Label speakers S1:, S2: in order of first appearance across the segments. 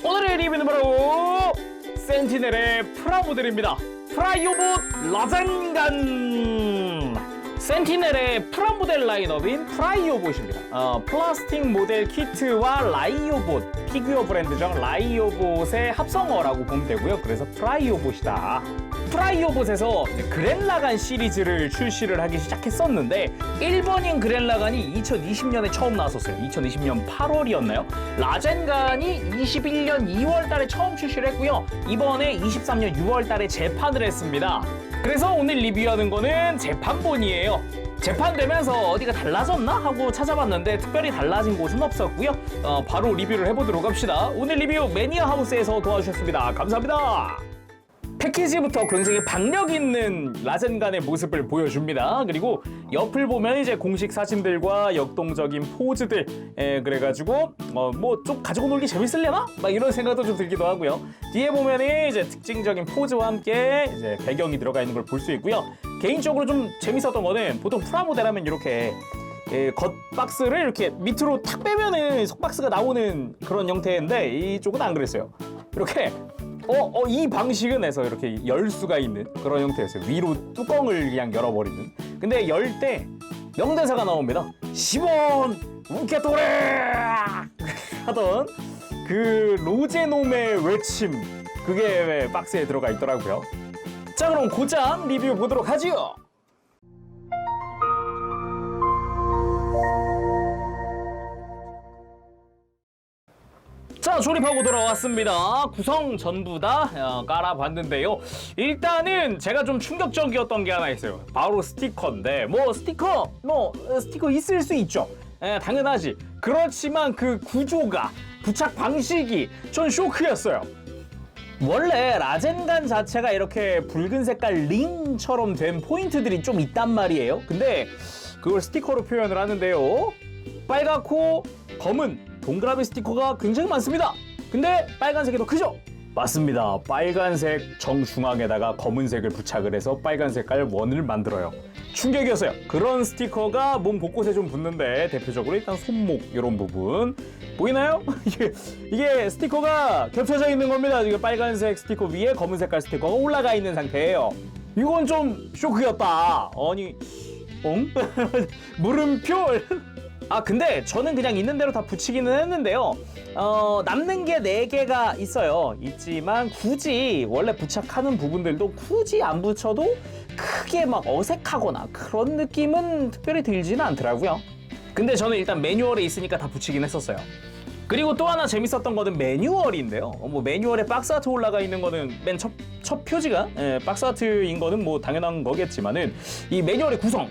S1: 오늘의 리뷰는 바로 센티넬의 프라모델입니다. 프라이오봇 라젠간. 센티넬의 프라모델 라인업인 프라이오봇입니다. 플라스틱 모델 키트와 라이오봇, 피규어 브랜드죠. 라이오봇의 합성어라고 보면 되고요. 그래서 프라이오봇이다. 프라이오봇에서 그랜라간 시리즈를 출시를 하기 시작했었는데, 1번인 그랜라간이 2020년에 처음 나왔었어요. 2020년 8월이었나요? 라젠간이 21년 2월 달에 처음 출시를 했고요. 이번에 23년 6월 달에 재판을 했습니다. 그래서 오늘 리뷰하는 거는 재판본이에요. 재판되면서 어디가 달라졌나 하고 찾아봤는데 특별히 달라진 곳은 없었고요. 바로 리뷰를 해보도록 합시다. 오늘 리뷰 매니아 하우스에서 도와주셨습니다. 감사합니다. 패키지부터 굉장히 박력 있는 라젠간의 모습을 보여줍니다. 그리고 옆을 보면 이제 공식 사진들과 역동적인 포즈들, 그래가지고 뭐 좀 가지고 놀기 재밌을려나? 막 이런 생각도 좀 들기도 하고요. 뒤에 보면은 이제 특징적인 포즈와 함께 이제 배경이 들어가 있는 걸 볼 수 있고요. 개인적으로 좀 재밌었던 거는 보통 프라모델 하면 이렇게 겉박스를 이렇게 밑으로 탁 빼면은 속박스가 나오는 그런 형태인데, 이쪽은 안 그랬어요. 이렇게 이 방식은 해서 이렇게 열 수가 있는 그런 형태였어요. 위로 뚜껑을 그냥 열어버리는. 근데 열 때 명대사가 나옵니다. 시몬 우케토레 하던 그 로제놈의 외침, 그게 박스에 들어가 있더라고요. 자, 그럼 곧장 리뷰 보도록 하지요. 자, 조립하고 돌아왔습니다. 구성 전부 다 깔아봤는데요. 일단은 제가 좀 충격적이었던 게 하나 있어요. 바로 스티커인데, 스티커 있을 수 있죠. 당연하지. 그렇지만 그 구조가, 부착 방식이 전 쇼크였어요. 원래 라젠간 자체가 이렇게 붉은 색깔 링처럼 된 포인트들이 좀 있단 말이에요. 근데 그걸 스티커로 표현을 하는데요. 빨갛고 검은 동그라미 스티커가 굉장히 많습니다. 근데 빨간색이 더 크죠? 맞습니다. 빨간색 정중앙에다가 검은색을 부착을 해서 빨간 색깔 원을 만들어요. 충격이었어요. 그런 스티커가 몸 곳곳에 좀 붙는데, 대표적으로 일단 손목 이런 부분 보이나요? 이게 스티커가 겹쳐져 있는 겁니다. 이게 빨간색 스티커 위에 검은 색깔 스티커가 올라가 있는 상태예요. 이건 좀 쇼크였다. 아니, 물음표. 근데 저는 그냥 있는 대로 다 붙이기는 했는데요. 남는 게 4개가 있지만 굳이 원래 부착하는 부분들도 굳이 안 붙여도 크게 막 어색하거나 그런 느낌은 특별히 들지는 않더라고요. 근데 저는 일단 매뉴얼에 있으니까 다 붙이긴 했었어요. 그리고 또 하나 재밌었던 거는 매뉴얼인데요. 매뉴얼에 박스 아트 올라가 있는 거는 맨 첫 표지가 박스 아트인 거는 당연한 거겠지만은, 이 매뉴얼의 구성,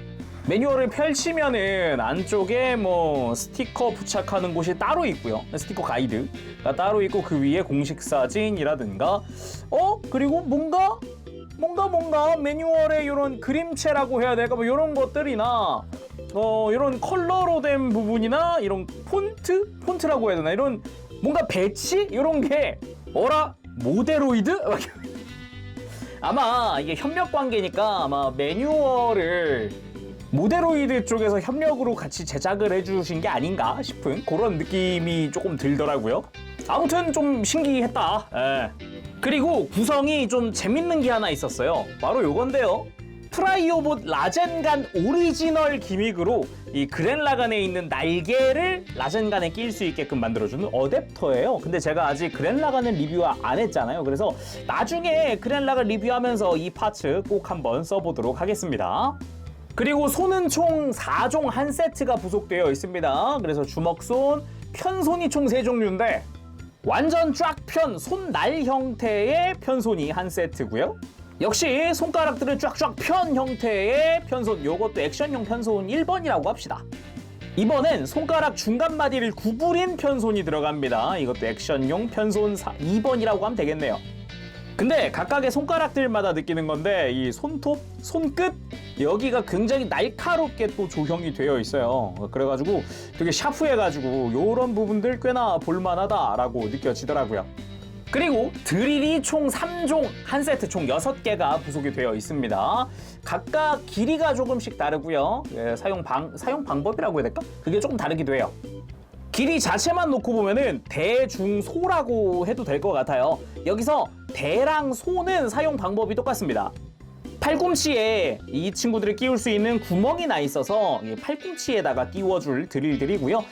S1: 매뉴얼을 펼치면은 안쪽에 스티커 부착하는 곳이 따로 있고요. 스티커 가이드가 따로 있고, 그 위에 공식 사진이라든가 그리고 뭔가 매뉴얼의 이런 그림체라고 해야 될까, 이런 것들이나 이런 컬러로 된 부분이나 이런 폰트라고 해야 되나, 이런 뭔가 배치 이런 게 모데로이드? 아마 이게 협력 관계니까 아마 매뉴얼을 모데로이드 쪽에서 협력으로 같이 제작을 해주신 게 아닌가 싶은 그런 느낌이 조금 들더라고요. 아무튼 좀 신기했다. 그리고 구성이 좀 재밌는 게 하나 있었어요. 바로 요건데요. 프라이오봇 라젠간 오리지널 기믹으로 이 그랜라간에 있는 날개를 라젠간에 낄 수 있게끔 만들어주는 어댑터예요. 근데 제가 아직 그랜라간을 리뷰 안 했잖아요. 그래서 나중에 그랜라간 리뷰하면서 이 파츠 꼭 한번 써보도록 하겠습니다. 그리고 손은 총 4종 한 세트가 부속되어 있습니다. 그래서 주먹손, 편손이 총 3종류인데, 완전 쫙 편 손날 형태의 편손이 한 세트고요. 역시 손가락들을 쫙쫙 편 형태의 편손, 요것도 액션용 편손 1번이라고 합시다. 이번엔 손가락 중간마디를 구부린 편손이 들어갑니다. 이것도 액션용 편손 2번이라고 하면 되겠네요. 근데 각각의 손가락들마다 느끼는 건데, 이 손톱, 손끝 여기가 굉장히 날카롭게 또 조형이 되어 있어요. 그래가지고 되게 샤프해가지고 요런 부분들 꽤나 볼만하다라고 느껴지더라고요. 그리고 드릴이 총 3종 한 세트 총 6개가 부속이 되어 있습니다. 각각 길이가 조금씩 다르고요. 사용 방법이라고 해야 될까? 그게 조금 다르기도 해요. 길이 자체만 놓고 보면은 대중소라고 해도 될 것 같아요. 여기서 대랑 소는 사용 방법이 똑같습니다. 팔꿈치에 이 친구들을 끼울 수 있는 구멍이 나 있어서 팔꿈치에다가 끼워줄 드릴들이고요.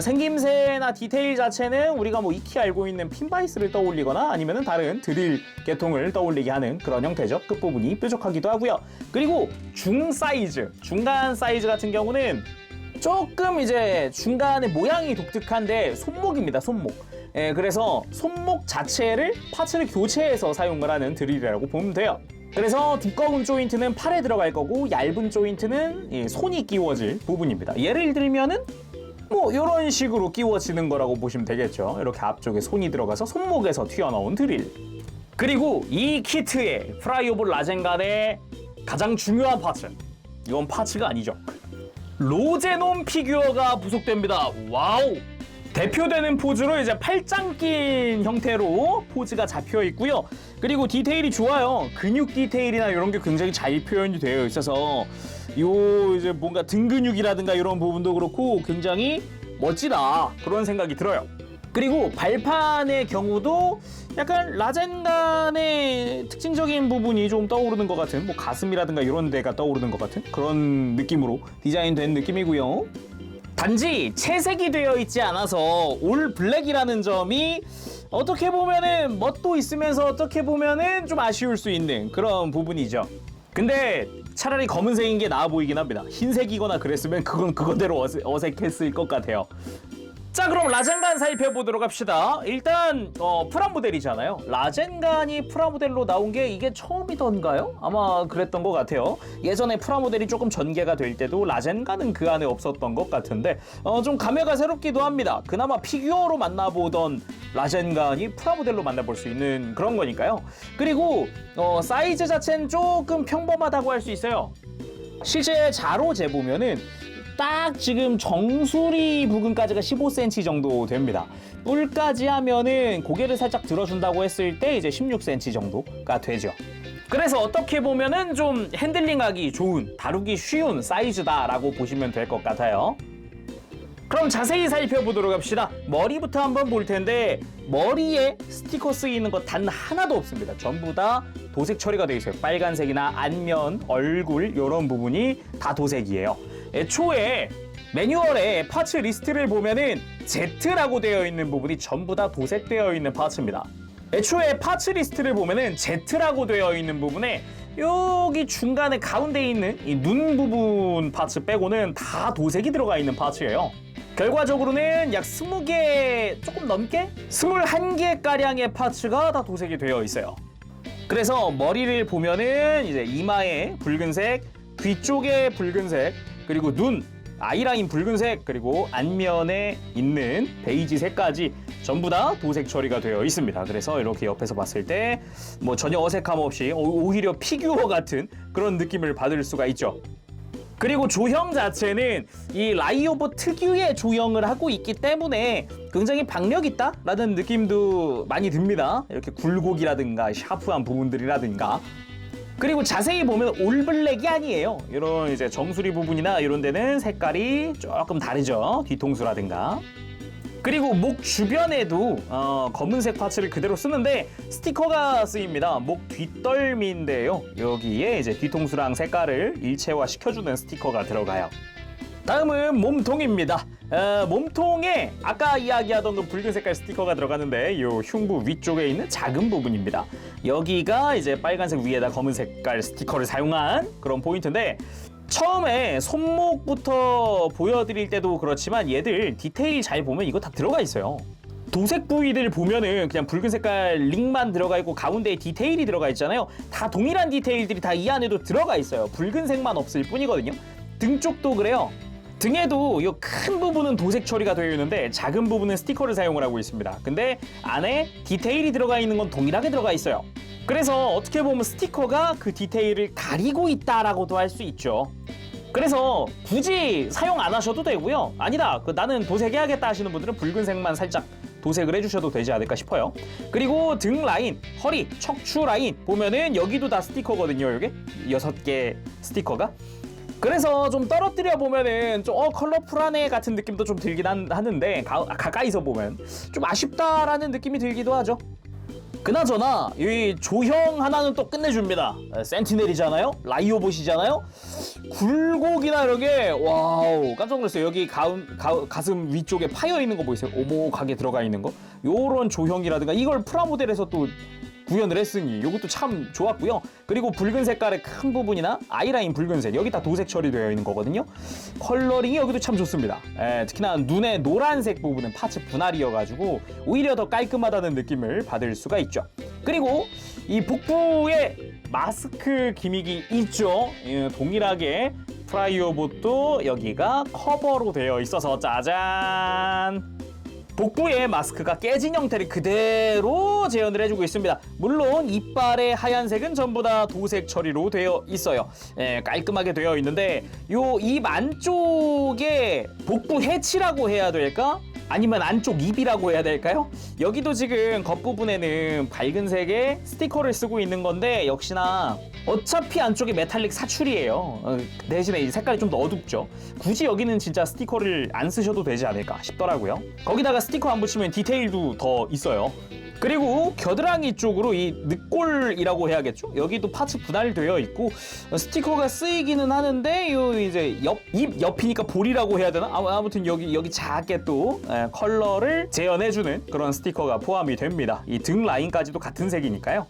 S1: 생김새나 디테일 자체는 우리가 뭐 익히 알고 있는 핀바이스를 떠올리거나 아니면 다른 드릴 계통을 떠올리게 하는 그런 형태죠. 끝부분이 뾰족하기도 하고요. 그리고 중간 사이즈 같은 경우는 조금 이제 중간에 모양이 독특한데 손목입니다. 손목. 그래서 손목 자체를 파츠를 교체해서 사용을 하는 드릴이라고 보면 돼요. 그래서 두꺼운 조인트는 팔에 들어갈 거고 얇은 조인트는 손이 끼워질 부분입니다. 예를 들면은 뭐 이런 식으로 끼워지는 거라고 보시면 되겠죠. 이렇게 앞쪽에 손이 들어가서 손목에서 튀어나온 드릴. 그리고 이 키트의 프라이 오브 라젠간의 가장 중요한 파츠. 이건 파츠가 아니죠. 로제논 피규어가 부속됩니다. 와우! 대표되는 포즈로 이제 팔짱 낀 형태로 포즈가 잡혀 있고요. 그리고 디테일이 좋아요. 근육 디테일이나 이런 게 굉장히 잘 표현이 되어 있어서 요 이제 뭔가 등 근육이라든가 이런 부분도 그렇고 굉장히 멋지다 그런 생각이 들어요. 그리고 발판의 경우도 약간 라젠간의 특징적인 부분이 좀 떠오르는 것 같은 뭐 가슴이라든가 이런 데가 떠오르는 것 같은 그런 느낌으로 디자인된 느낌이고요. 단지 채색이 되어 있지 않아서 올 블랙이라는 점이 어떻게 보면은 멋도 있으면서 어떻게 보면은 좀 아쉬울 수 있는 그런 부분이죠. 근데 차라리 검은색인 게 나아 보이긴 합니다. 흰색이거나 그랬으면 그건 그거대로 어색했을 것 같아요. 자, 그럼 라젠간 살펴보도록 합시다. 일단 프라모델이잖아요. 라젠간이 프라모델로 나온 게 이게 처음이던가요? 아마 그랬던 것 같아요. 예전에 프라모델이 조금 전개가 될 때도 라젠간은 그 안에 없었던 것 같은데 좀 감회가 새롭기도 합니다. 그나마 피규어로 만나보던 라젠간이 프라모델로 만나볼 수 있는 그런 거니까요. 그리고 사이즈 자체는 조금 평범하다고 할 수 있어요. 실제 자로 재보면은 딱 지금 정수리 부근까지가 15cm 정도 됩니다. 뿔까지 하면은 고개를 살짝 들어준다고 했을 때 이제 16cm 정도가 되죠. 그래서 어떻게 보면은 좀 핸들링하기 좋은, 다루기 쉬운 사이즈다라고 보시면 될 것 같아요. 그럼 자세히 살펴보도록 합시다. 머리부터 한번 볼 텐데 머리에 스티커 쓰이는 거 단 하나도 없습니다. 전부 다 도색 처리가 되어 있어요. 빨간색이나 안면, 얼굴 이런 부분이 다 도색이에요. 애초에 매뉴얼에 파츠 리스트를 보면은 Z라고 되어 있는 부분이 전부 다 도색되어 있는 파츠입니다. 애초에 파츠 리스트를 보면은 Z라고 되어 있는 부분에 여기 중간에 가운데 있는 이 눈 부분 파츠 빼고는 다 도색이 들어가 있는 파츠예요. 결과적으로는 약 20개 조금 넘게? 21개가량의 파츠가 다 도색이 되어 있어요. 그래서 머리를 보면은 이제 이마에 붉은색, 귀 쪽에 붉은색, 그리고 눈, 아이라인 붉은색, 그리고 안면에 있는 베이지색까지 전부 다 도색 처리가 되어 있습니다. 그래서 이렇게 옆에서 봤을 때 뭐 전혀 어색함 없이 오히려 피규어 같은 그런 느낌을 받을 수가 있죠. 그리고 조형 자체는 이 라이오보 특유의 조형을 하고 있기 때문에 굉장히 박력 있다라는 느낌도 많이 듭니다. 이렇게 굴곡이라든가 샤프한 부분들이라든가. 그리고 자세히 보면 올블랙이 아니에요. 이런 이제 정수리 부분이나 이런 데는 색깔이 조금 다르죠. 뒤통수라든가. 그리고 목 주변에도 검은색 파츠를 그대로 쓰는데 스티커가 쓰입니다. 목 뒷덜미인데요. 여기에 이제 뒤통수랑 색깔을 일체화 시켜주는 스티커가 들어가요. 다음은 몸통입니다. 몸통에 아까 이야기하던 그 붉은 색깔 스티커가 들어가는데 이 흉부 위쪽에 있는 작은 부분입니다. 여기가 이제 빨간색 위에다 검은 색깔 스티커를 사용한 그런 포인트인데 처음에 손목부터 보여드릴 때도 그렇지만 얘들 디테일 잘 보면 이거 다 들어가 있어요. 도색 부위들 보면은 그냥 붉은 색깔 링만 들어가 있고 가운데에 디테일이 들어가 있잖아요. 다 동일한 디테일들이 다 이 안에도 들어가 있어요. 붉은색만 없을 뿐이거든요. 등 쪽도 그래요. 등에도 이 큰 부분은 도색 처리가 되어 있는데 작은 부분은 스티커를 사용을 하고 있습니다. 근데 안에 디테일이 들어가 있는 건 동일하게 들어가 있어요. 그래서 어떻게 보면 스티커가 그 디테일을 가리고 있다라고도 할 수 있죠. 그래서 굳이 사용 안 하셔도 되고요. 아니다, 나는 도색해야겠다 하시는 분들은 붉은색만 살짝 도색을 해주셔도 되지 않을까 싶어요. 그리고 등 라인, 허리, 척추 라인 보면은 여기도 다 스티커거든요. 이게 6개 스티커가. 그래서 좀 떨어뜨려 보면은 좀 컬러풀하네 같은 느낌도 좀 들긴 하는데 가까이서 보면 좀 아쉽다라는 느낌이 들기도 하죠. 그나저나 이 조형 하나는 또 끝내줍니다. 센티넬이잖아요. 라이오봇이잖아요. 굴곡이나 이런 게 와우 깜짝 놀랐어요. 여기 가슴 위쪽에 파여 있는 거 보이세요? 오목하게 들어가 있는 거. 요런 조형이라든가 이걸 프라모델에서 또 구현을 했으니 이것도 참 좋았고요. 그리고 붉은 색깔의 큰 부분이나 아이라인 붉은색 여기 다 도색 처리되어 있는 거거든요. 컬러링이 여기도 참 좋습니다. 특히나 눈의 노란색 부분은 파츠 분할이어가지고 오히려 더 깔끔하다는 느낌을 받을 수가 있죠. 그리고 이 복부에 마스크 기믹이 있죠. 동일하게 프라이오봇도 여기가 커버로 되어 있어서 짜잔! 복부에 마스크가 깨진 형태를 그대로 재현을 해주고 있습니다. 물론 이빨의 하얀색은 전부 다 도색 처리로 되어 있어요. 깔끔하게 되어 있는데 요 입 안쪽에 복부 해치라고 해야 될까? 아니면 안쪽 입이라고 해야 될까요? 여기도 지금 겉부분에는 밝은 색의 스티커를 쓰고 있는 건데 역시나 어차피 안쪽에 메탈릭 사출이에요. 대신에 이 색깔이 좀 더 어둡죠. 굳이 여기는 진짜 스티커를 안 쓰셔도 되지 않을까 싶더라고요. 거기다가 스티커 안 붙이면 디테일도 더 있어요. 그리고 겨드랑이 쪽으로 이 늑골이라고 해야겠죠? 여기도 파츠 분할되어 있고 스티커가 쓰이기는 하는데 요 이제 입 옆이니까 볼이라고 해야 되나? 아무튼 여기 작게 또 컬러를 재현해주는 그런 스티커가 포함이 됩니다. 이 등 라인까지도 같은 색이니까요.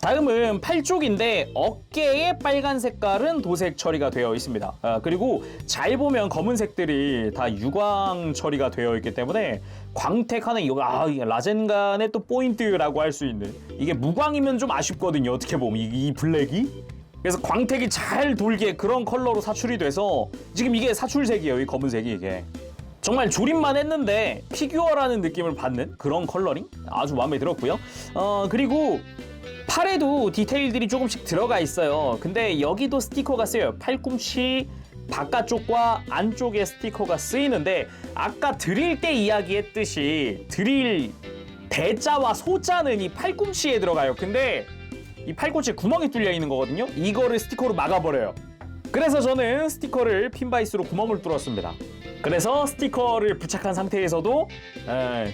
S1: 다음은 팔 쪽인데 어깨에 빨간 색깔은 도색 처리가 되어 있습니다. 그리고 잘 보면 검은색들이 다 유광 처리가 되어 있기 때문에 광택하는 이게 라젠간의 또 포인트라고 할 수 있는 이게 무광이면 좀 아쉽거든요. 어떻게 보면 이 블랙이 그래서 광택이 잘 돌게 그런 컬러로 사출이 돼서 지금 이게 사출색이에요. 이 검은색이 이게 정말 조립만 했는데 피규어라는 느낌을 받는 그런 컬러링 아주 마음에 들었고요. 그리고 팔에도 디테일들이 조금씩 들어가 있어요. 근데 여기도 스티커가 쓰여요. 팔꿈치 바깥쪽과 안쪽에 스티커가 쓰이는데 아까 드릴 때 이야기했듯이 드릴 대자와 소자는 이 팔꿈치에 들어가요. 근데 이 팔꿈치에 구멍이 뚫려 있는 거거든요. 이거를 스티커로 막아버려요. 그래서 저는 스티커를 핀바이스로 구멍을 뚫었습니다. 그래서 스티커를 부착한 상태에서도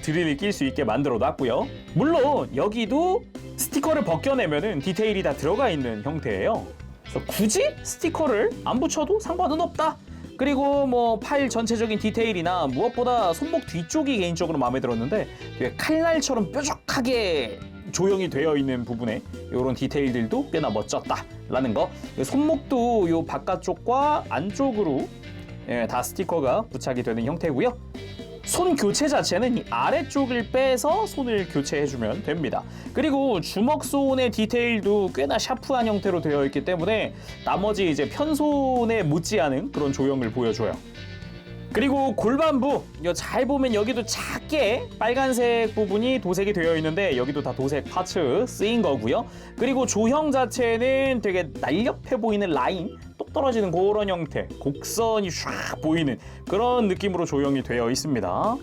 S1: 드릴을 낄 수 있게 만들어 놨고요. 물론 여기도 스티커를 벗겨내면은 디테일이 다 들어가 있는 형태예요. 그래서 굳이 스티커를 안 붙여도 상관은 없다. 그리고 뭐 팔 전체적인 디테일이나 무엇보다 손목 뒤쪽이 개인적으로 마음에 들었는데 되게 칼날처럼 뾰족하게 조형이 되어 있는 부분에 이런 디테일들도 꽤나 멋졌다라는 거. 손목도 요 바깥쪽과 안쪽으로 다 스티커가 부착이 되는 형태고요. 손 교체 자체는 이 아래쪽을 빼서 손을 교체해주면 됩니다. 그리고 주먹손의 디테일도 꽤나 샤프한 형태로 되어 있기 때문에 나머지 이제 편손에 못지않은 그런 조형을 보여줘요. 그리고 골반부 잘 보면 여기도 작게 빨간색 부분이 도색이 되어 있는데 여기도 다 도색 파츠 쓰인 거고요. 그리고 조형 자체는 되게 날렵해 보이는 라인 똑 떨어지는 그런 형태 곡선이 쫙 보이는 그런 느낌으로 조형이 되어 있습니다.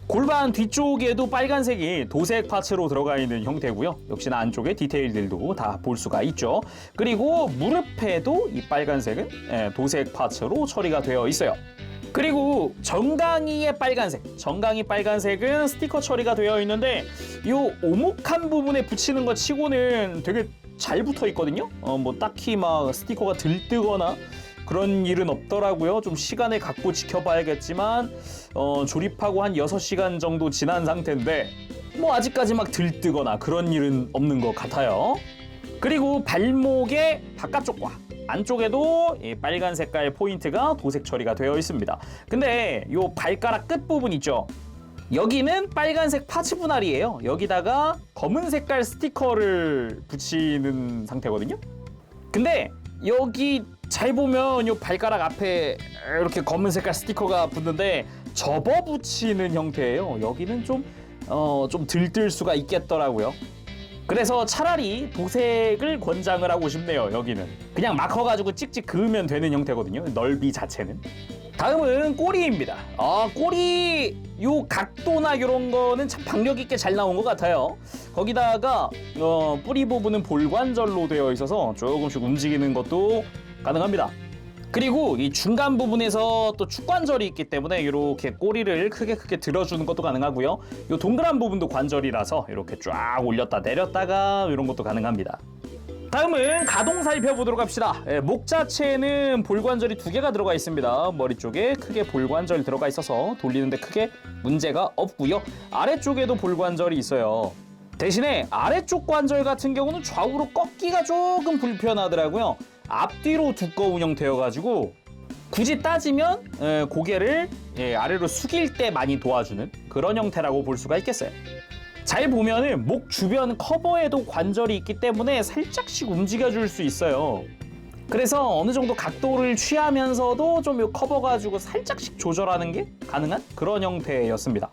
S1: 골반 뒤쪽에도 빨간색이 도색 파츠로 들어가 있는 형태고요. 역시나 안쪽에 디테일들도 다 볼 수가 있죠. 그리고 무릎에도 이 빨간색은 도색 파츠로 처리가 되어 있어요. 그리고 정강이의 빨간색, 정강이 빨간색은 스티커 처리가 되어 있는데 이 오목한 부분에 붙이는 것 치고는 되게 잘 붙어 있거든요. 뭐 딱히 막 스티커가 들뜨거나 그런 일은 없더라고요. 좀 시간을 갖고 지켜봐야겠지만 조립하고 한 6시간 정도 지난 상태인데 뭐 아직까지 막 들뜨거나 그런 일은 없는 것 같아요. 그리고 발목의 바깥쪽과 안쪽에도 이 빨간 색깔 포인트가 도색 처리가 되어 있습니다. 근데 이 발가락 끝 부분 있죠? 여기는 빨간색 파츠 분할이에요. 여기다가 검은 색깔 스티커를 붙이는 상태거든요. 근데 여기 잘 보면 이 발가락 앞에 이렇게 검은 색깔 스티커가 붙는데 접어 붙이는 형태예요. 여기는 좀 들뜰 수가 있겠더라고요. 그래서 차라리 도색을 권장을 하고 싶네요. 여기는 그냥 막 커가지고 찍찍 그으면 되는 형태거든요. 넓이 자체는. 다음은 꼬리입니다. 꼬리 요 각도나 이런 거는 참 박력 있게 잘 나온 것 같아요. 거기다가 뿌리 부분은 볼관절로 되어 있어서 조금씩 움직이는 것도 가능합니다. 그리고 이 중간 부분에서 또 축관절이 있기 때문에 이렇게 꼬리를 크게 들어주는 것도 가능하고요. 이 동그란 부분도 관절이라서 이렇게 쫙 올렸다 내렸다가 이런 것도 가능합니다. 다음은 가동 살펴보도록 합시다. 목 자체에는 볼관절이 2개가 들어가 있습니다. 머리 쪽에 크게 볼관절 들어가 있어서 돌리는데 크게 문제가 없고요. 아래쪽에도 볼관절이 있어요. 대신에 아래쪽 관절 같은 경우는 좌우로 꺾기가 조금 불편하더라고요. 앞뒤로 두꺼운 형태여가지고 굳이 따지면 고개를 아래로 숙일 때 많이 도와주는 그런 형태라고 볼 수가 있겠어요. 잘 보면은 목 주변 커버에도 관절이 있기 때문에 살짝씩 움직여줄 수 있어요. 그래서 어느 정도 각도를 취하면서도 좀 요 커버 가지고 살짝씩 조절하는 게 가능한 그런 형태였습니다.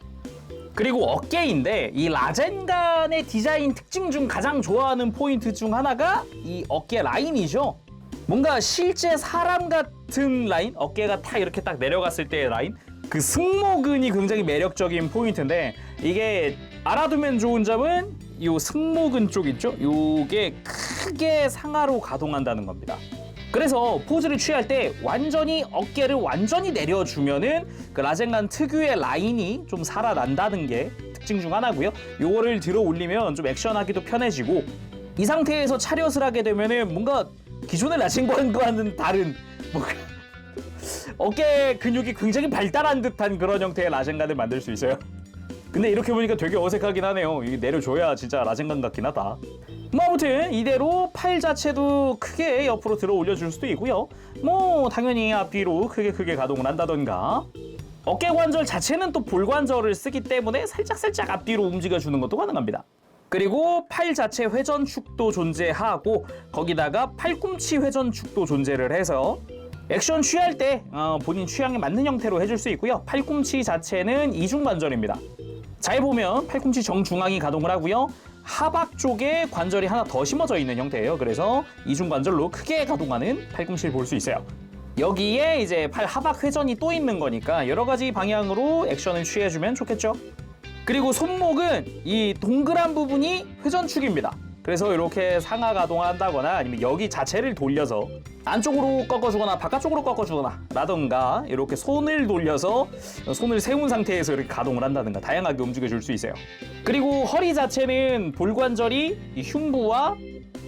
S1: 그리고 어깨인데 이 라젠간의 디자인 특징 중 가장 좋아하는 포인트 중 하나가 이 어깨 라인이죠. 뭔가 실제 사람 같은 라인, 어깨가 탁 이렇게 딱 내려갔을 때의 라인, 그 승모근이 굉장히 매력적인 포인트인데 이게 알아두면 좋은 점은 이 승모근 쪽 있죠? 요게 크게 상하로 가동한다는 겁니다. 그래서 포즈를 취할 때 완전히 어깨를 완전히 내려주면은 그 라젠간 특유의 라인이 좀 살아난다는 게 특징 중 하나고요. 요거를 들어 올리면 좀 액션하기도 편해지고 이 상태에서 차렷을 하게 되면은 뭔가 기존의 라젠간과는 다른 뭔가 어깨 근육이 굉장히 발달한 듯한 그런 형태의 라젠간을 만들 수 있어요. 근데 이렇게 보니까 되게 어색하긴 하네요. 이게 내려줘야 진짜 라젠간 같긴 하다. 뭐 아무튼 이대로 팔 자체도 크게 옆으로 들어 올려줄 수도 있고요. 뭐 당연히 앞뒤로 크게 가동을 한다던가 어깨 관절 자체는 또 볼관절을 쓰기 때문에 살짝 앞뒤로 움직여주는 것도 가능합니다. 그리고 팔 자체 회전축도 존재하고 거기다가 팔꿈치 회전축도 존재를 해서 액션 취할 때 본인 취향에 맞는 형태로 해줄 수 있고요. 팔꿈치 자체는 이중관절입니다. 잘 보면 팔꿈치 정중앙이 가동을 하고요. 하박 쪽에 관절이 하나 더 심어져 있는 형태예요. 그래서 이중관절로 크게 가동하는 팔꿈치를 볼 수 있어요. 여기에 이제 팔 하박 회전이 또 있는 거니까 여러 가지 방향으로 액션을 취해주면 좋겠죠. 그리고 손목은 이 동그란 부분이 회전축입니다. 그래서 이렇게 상하 가동한다거나 아니면 여기 자체를 돌려서 안쪽으로 꺾어주거나 바깥쪽으로 꺾어주거나 라던가 이렇게 손을 돌려서 손을 세운 상태에서 이렇게 가동을 한다든가 다양하게 움직여줄 수 있어요. 그리고 허리 자체는 볼관절이 이 흉부와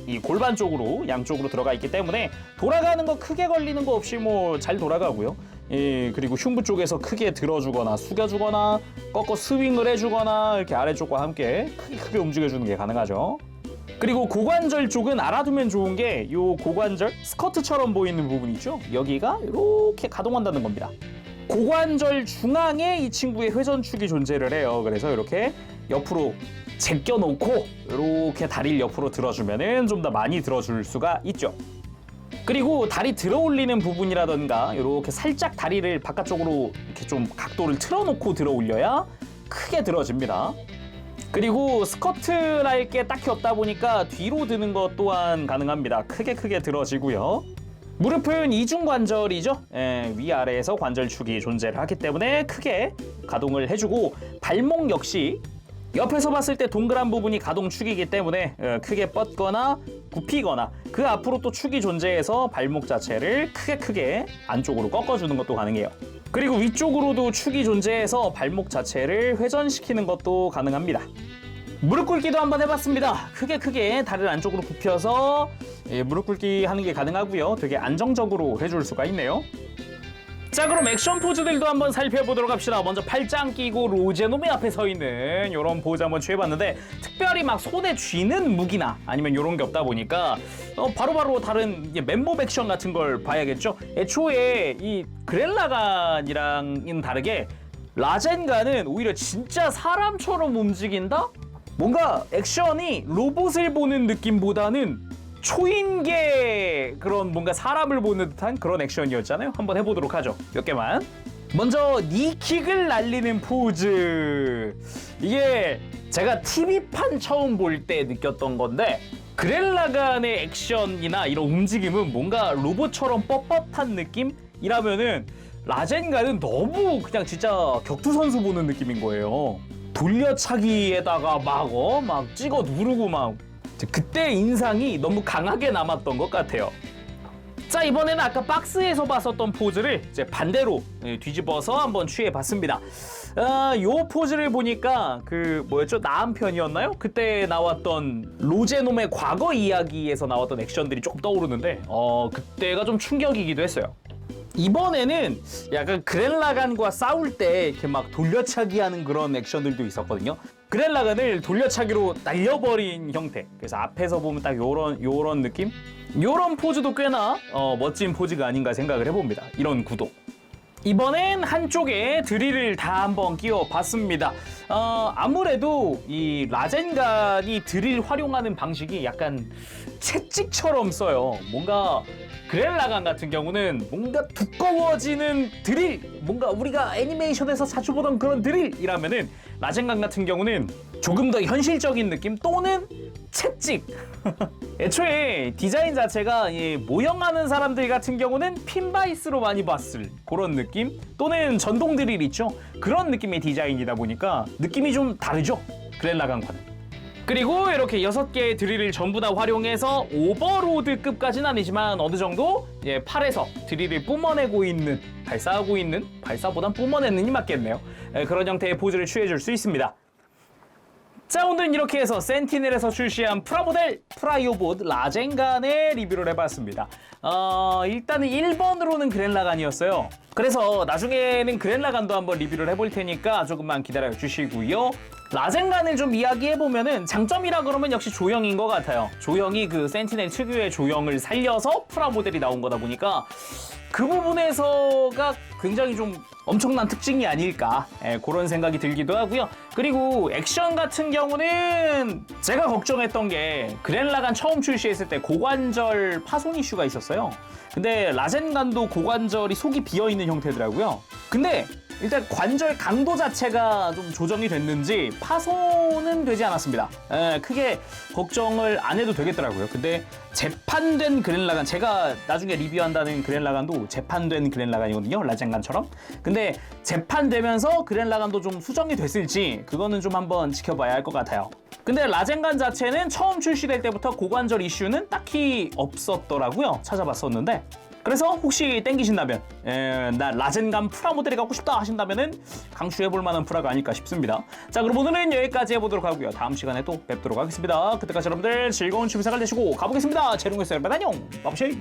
S1: 이 골반 쪽으로 양쪽으로 들어가 있기 때문에 돌아가는 거 크게 걸리는 거 없이 뭐 잘 돌아가고요. 그리고 흉부 쪽에서 크게 들어주거나 숙여주거나 꺾어 스윙을 해주거나 이렇게 아래쪽과 함께 크게 움직여주는 게 가능하죠. 그리고 고관절 쪽은 알아두면 좋은 게 이 고관절 스커트처럼 보이는 부분 있죠? 여기가 이렇게 가동한다는 겁니다. 고관절 중앙에 이 친구의 회전축이 존재를 해요. 그래서 이렇게 옆으로 제껴놓고 이렇게 다리를 옆으로 들어주면은 좀 더 많이 들어줄 수가 있죠. 그리고 다리 들어 올리는 부분이라던가 이렇게 살짝 다리를 바깥쪽으로 이렇게 좀 각도를 틀어놓고 들어 올려야 크게 들어집니다. 그리고 스커트를 할 게 딱히 없다 보니까 뒤로 드는 것 또한 가능합니다. 크게 들어지고요. 무릎은 이중관절이죠. 위아래에서 관절축이 존재를 하기 때문에 크게 가동을 해주고 발목 역시 옆에서 봤을 때 동그란 부분이 가동축이기 때문에 크게 뻗거나 굽히거나 그 앞으로 또 축이 존재해서 발목 자체를 크게 안쪽으로 꺾어주는 것도 가능해요. 그리고 위쪽으로도 축이 존재해서 발목 자체를 회전시키는 것도 가능합니다. 무릎 꿇기도 한번 해봤습니다. 크게 다리를 안쪽으로 굽혀서 무릎 꿇기 하는 게 가능하고요. 되게 안정적으로 해줄 수가 있네요. 자, 그럼 액션 포즈들도 한번 살펴보도록 합시다. 먼저 팔짱 끼고 로제놈이 앞에 서 있는 이런 포즈 한번 취해봤는데 특별히 막 손에 쥐는 무기나 아니면 이런 게 없다 보니까 바로바로 다른 맨몸 액션 같은 걸 봐야겠죠. 애초에 이 그렐라간이랑은 다르게 라젠간은 오히려 진짜 사람처럼 움직인다? 뭔가 액션이 로봇을 보는 느낌보다는 초인계 그런 뭔가 사람을 보는 듯한 그런 액션이었잖아요. 한번 해보도록 하죠. 몇 개만. 먼저 니킥을 날리는 포즈. 이게 제가 TV판 처음 볼 때 느꼈던 건데 그렐라간의 액션이나 이런 움직임은 뭔가 로봇처럼 뻣뻣한 느낌이라면은 라젠간은 너무 그냥 진짜 격투선수 보는 느낌인 거예요. 돌려차기에다가 막 찍어 누르고 막 그때 인상이 너무 강하게 남았던 것 같아요. 자, 이번에는 아까 박스에서 봤었던 포즈를 이제 반대로 뒤집어서 한번 취해봤습니다. 요 포즈를 보니까 그 뭐였죠? 나은 편이었나요? 그때 나왔던 로제놈의 과거 이야기에서 나왔던 액션들이 조금 떠오르는데 그때가 좀 충격이기도 했어요. 이번에는 약간 그랜라간과 싸울 때 이렇게 막 돌려차기 하는 그런 액션들도 있었거든요. 그랜라간을 돌려차기로 날려버린 형태. 그래서 앞에서 보면 딱 요런 느낌? 요런 포즈도 꽤나 멋진 포즈가 아닌가 생각을 해봅니다. 이런 구도. 이번엔 한쪽에 드릴을 다 한번 끼워 봤습니다. 아무래도 이 라젠간이 드릴 활용하는 방식이 약간 채찍처럼 써요. 뭔가 그랜라간 같은 경우는 뭔가 두꺼워지는 드릴, 뭔가 우리가 애니메이션에서 자주 보던 그런 드릴이라면은 라젠간 같은 경우는 조금 더 현실적인 느낌 또는 채찍. 애초에 디자인 자체가 모형하는 사람들 같은 경우는 핀바이스로 많이 봤을 그런 느낌 또는 전동 드릴 있죠. 그런 느낌의 디자인이다 보니까 느낌이 좀 다르죠. 그랜라간과는. 그리고 이렇게 6개의 드릴을 전부 다 활용해서 오버로드급까지는 아니지만 어느 정도 팔에서 드릴을 뿜어내고 있는, 발사하고 있는, 발사보단 뿜어내는이 맞겠네요. 그런 형태의 포즈를 취해줄 수 있습니다. 자, 오늘은 이렇게 해서 센티넬에서 출시한 프라모델 프라이오봇 라젠간의 리뷰를 해봤습니다. 일단은 1번으로는 그랜라간이었어요. 그래서 나중에는 그랜라간도 한번 리뷰를 해볼 테니까 조금만 기다려 주시고요. 라젠간을 좀 이야기해보면은 장점이라 그러면 역시 조형인 것 같아요. 조형이 그 센티넬 특유의 조형을 살려서 프라모델이 나온 거다 보니까 그 부분에서가 굉장히 좀 엄청난 특징이 아닐까 그런 생각이 들기도 하고요. 그리고 액션 같은 경우는 제가 걱정했던 게 그랜라간 처음 출시했을 때 고관절 파손 이슈가 있었어요. 근데 라젠간도 고관절이 속이 비어있는 형태더라고요. 근데 일단 관절 강도 자체가 좀 조정이 됐는지 파손은 되지 않았습니다. 크게 걱정을 안 해도 되겠더라고요. 근데 재판된 그랜라간, 제가 나중에 리뷰한다는 그랜라간도 재판된 그랜라간이거든요. 라젠간처럼. 근데 재판되면서 그랜라간도 좀 수정이 됐을지 그거는 좀 한번 지켜봐야 할 것 같아요. 근데 라젠간 자체는 처음 출시될 때부터 고관절 이슈는 딱히 없었더라고요. 찾아봤었는데. 그래서 혹시 땡기신다면 나 라젠간 프라모델이 갖고 싶다 하신다면은 강추해볼 만한 프라가 아닐까 싶습니다. 자, 그럼 오늘은 여기까지 해보도록 하고요. 다음 시간에 또 뵙도록 하겠습니다. 그때까지 여러분들 즐거운 취미 생활 되시고 가보겠습니다. 재롱했어요. 여러분 안녕. 바보쉐이.